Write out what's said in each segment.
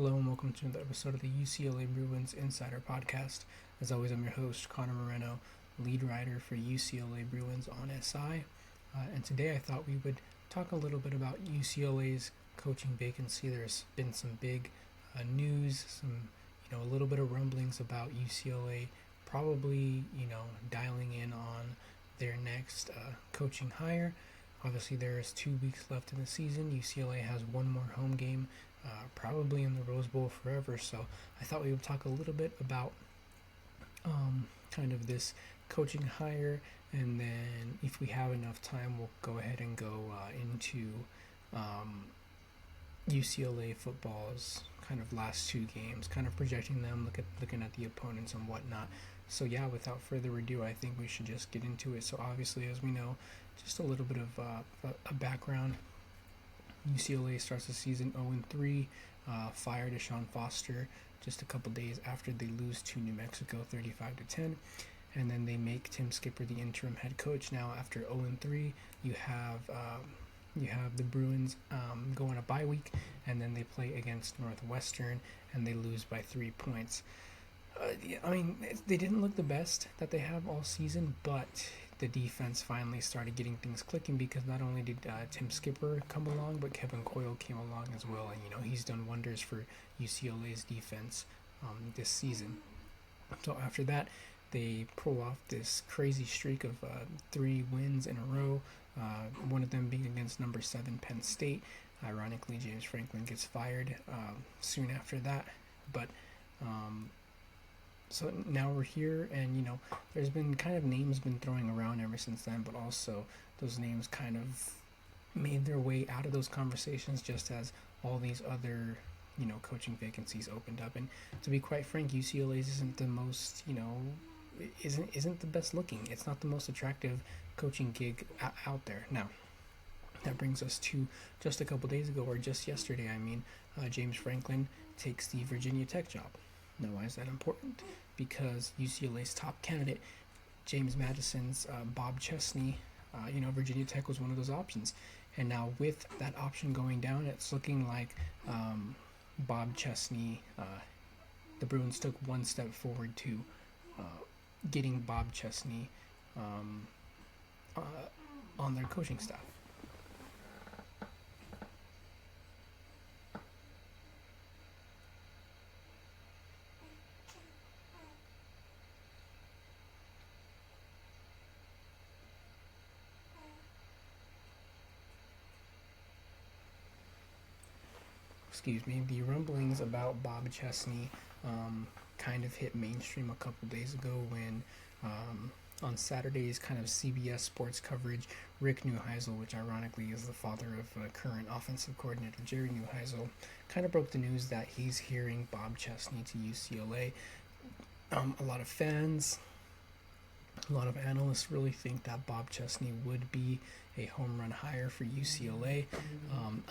Hello and welcome to another episode of the UCLA Bruins Insider Podcast. As always, I'm your host, Connor Moreno, lead writer for UCLA Bruins on SI. And today I thought we would talk a little bit about UCLA's coaching vacancy. There's been some big news, a little bit of rumblings about UCLA probably, dialing in on their next coaching hire. Obviously, there is 2 weeks left in the season. UCLA has one more home game, probably in the Rose Bowl forever. So I thought we would talk a little bit about kind of this coaching hire, and then if we have enough time, we'll go ahead and go into UCLA football's kind of last 2 games, kind of projecting them, looking at the opponents and whatnot. So yeah, without further ado, I think we should just get into it. So obviously, as we know, just a little bit of a background. UCLA starts the season 0-3, fired Deshaun Foster just a couple days after they lose to New Mexico 35-10, and then they make Tim Skipper the interim head coach. Now after 0-3, you have the Bruins go on a bye week, and then they play against Northwestern and they lose by 3 points. They didn't look the best that they have all season, but the defense finally started getting things clicking, because not only did Tim Skipper come along, but Kevin Coyle came along as well, and he's done wonders for UCLA's defense this season. So after that, they pull off this crazy streak of 3 wins in a row, one of them being against number 7 Penn State. Ironically, James Franklin gets fired soon after that, but so now we're here, and there's been kind of names been throwing around ever since then, but also those names kind of made their way out of those conversations, just as all these other coaching vacancies opened up. And to be quite frank, UCLA's isn't the most isn't the best looking. It's not the most attractive coaching gig out there. Now that brings us to just a couple days ago, or just yesterday, James Franklin takes the Virginia Tech job. Now, why is that important? Because UCLA's top candidate, James Madison's Bob Chesney, Virginia Tech was one of those options. And now with that option going down, it's looking like Bob Chesney, the Bruins took one step forward to getting Bob Chesney on their coaching staff. The rumblings about Bob Chesney kind of hit mainstream a couple days ago when on Saturday's kind of CBS sports coverage, Rick Neuheisel, which ironically is the father of current offensive coordinator Jerry Neuheisel, kind of broke the news that he's hearing Bob Chesney to UCLA. A lot of fans, a lot of analysts really think that Bob Chesney would be a home run hire for UCLA.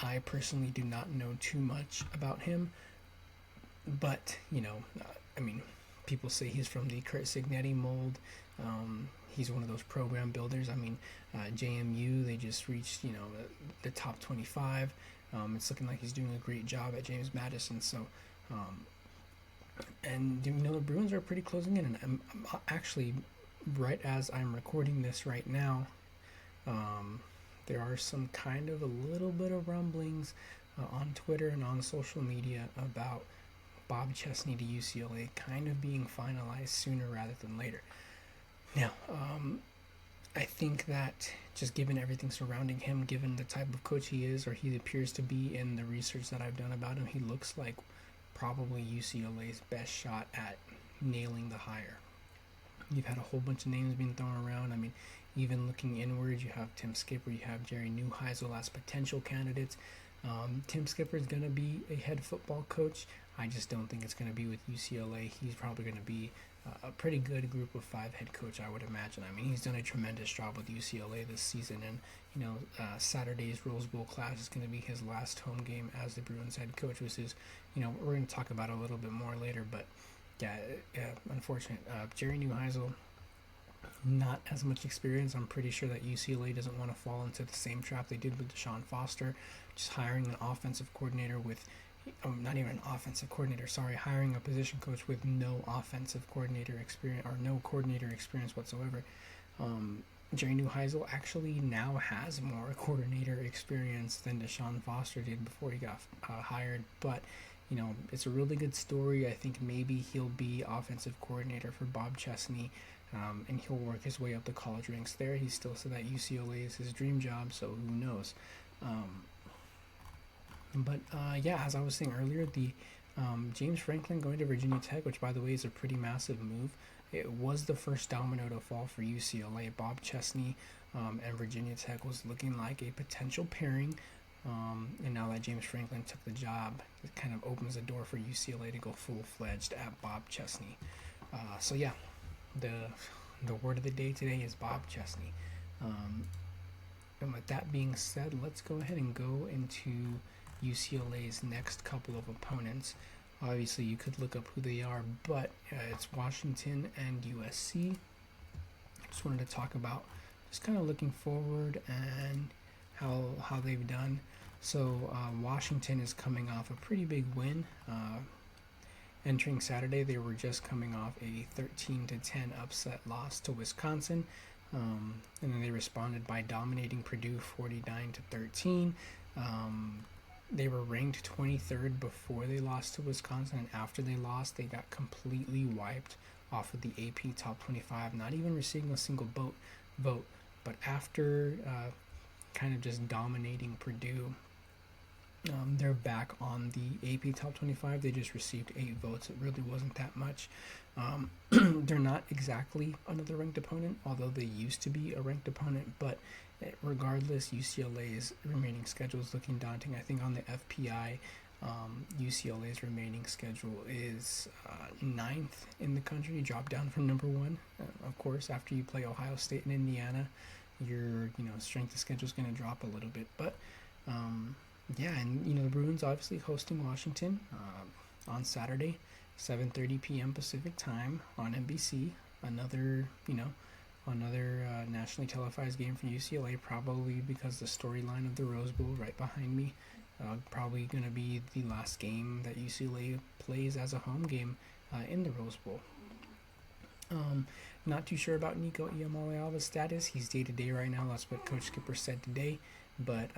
I personally do not know too much about him, but people say he's from the Curt Cignetti mold. He's one of those program builders. JMU, they just reached the top 25. It's looking like he's doing a great job at James Madison. So the Bruins are pretty closing in, and I'm actually, right as I'm recording this right now, there are some kind of a little bit of rumblings on Twitter and on social media about Bob Chesney to UCLA kind of being finalized sooner rather than later. Now, I think that just given everything surrounding him, given the type of coach he is, or he appears to be in the research that I've done about him, he looks like probably UCLA's best shot at nailing the hire. You've had a whole bunch of names being thrown around. Even looking inwards, you have Tim Skipper, you have Jerry Neuheisel as potential candidates. Tim Skipper is going to be a head football coach. I just don't think it's going to be with UCLA. He's probably going to be a pretty good group of 5 head coach, I would imagine. He's done a tremendous job with UCLA this season, and Saturday's Rose Bowl class is going to be his last home game as the Bruins head coach, which is, we're going to talk about a little bit more later, but yeah, unfortunate. Jerry Neuheisel, not as much experience. I'm pretty sure that UCLA doesn't want to fall into the same trap they did with Deshaun Foster, just hiring an offensive coordinator with not even an offensive coordinator, sorry, hiring a position coach with no offensive coordinator experience or no coordinator experience whatsoever. Jerry Neuheisel actually now has more coordinator experience than Deshaun Foster did before he got hired, but it's a really good story. I think maybe he'll be offensive coordinator for Bob Chesney, and he'll work his way up the college ranks there. He still said that UCLA is his dream job, so who knows. But as I was saying earlier, the James Franklin going to Virginia Tech, which by the way is a pretty massive move. It was the first domino to fall for UCLA. Bob Chesney and Virginia Tech was looking like a potential pairing. And now that James Franklin took the job, it kind of opens the door for UCLA to go full-fledged at Bob Chesney. The word of the day today is Bob Chesney. And with that being said, let's go ahead and go into UCLA's next couple of opponents. Obviously, you could look up who they are, but it's Washington and USC. I just wanted to talk about just kind of looking forward and how they've done. So Washington is coming off a pretty big win. Entering Saturday, they were just coming off a 13-10 upset loss to Wisconsin. And then they responded by dominating Purdue 49-13. They were ranked 23rd before they lost to Wisconsin, and after they lost, they got completely wiped off of the AP Top 25, not even receiving a single vote. But after kind of just dominating Purdue, they're back on the AP Top 25. They just received 8 votes. It really wasn't that much. They're not exactly another ranked opponent, although they used to be a ranked opponent, but regardless, UCLA's remaining schedule is looking daunting. I think on the FPI, UCLA's remaining schedule is 9th in the country, dropped down from number 1. Of course, after you play Ohio State and Indiana, your strength of schedule is going to drop a little bit. But and the Bruins obviously hosting Washington on Saturday, 7:30 p.m. Pacific time on NBC. Another nationally televised game for UCLA, probably because the storyline of the Rose Bowl right behind me. Probably going to be the last game that UCLA plays as a home game in the Rose Bowl. Not too sure about Nico Iamaleava's status. He's day-to-day right now. That's what Coach Skipper said today. But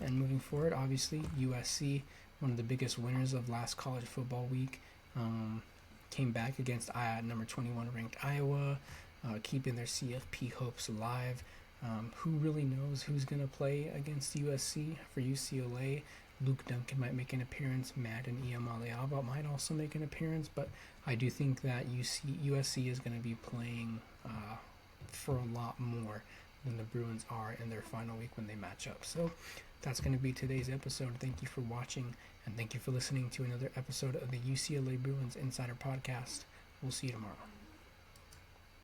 and moving forward, obviously, USC, one of the biggest winners of last college football week, came back against number 21 ranked Iowa, keeping their CFP hopes alive. Who really knows who's going to play against USC? For UCLA, Luke Duncan might make an appearance. Matt and Iamaleava might also make an appearance. But I do think that USC is going to be playing for a lot more than the Bruins are in their final week when they match up. So that's going to be today's episode. Thank you for watching, and thank you for listening to another episode of the UCLA Bruins Insider Podcast. We'll see you tomorrow.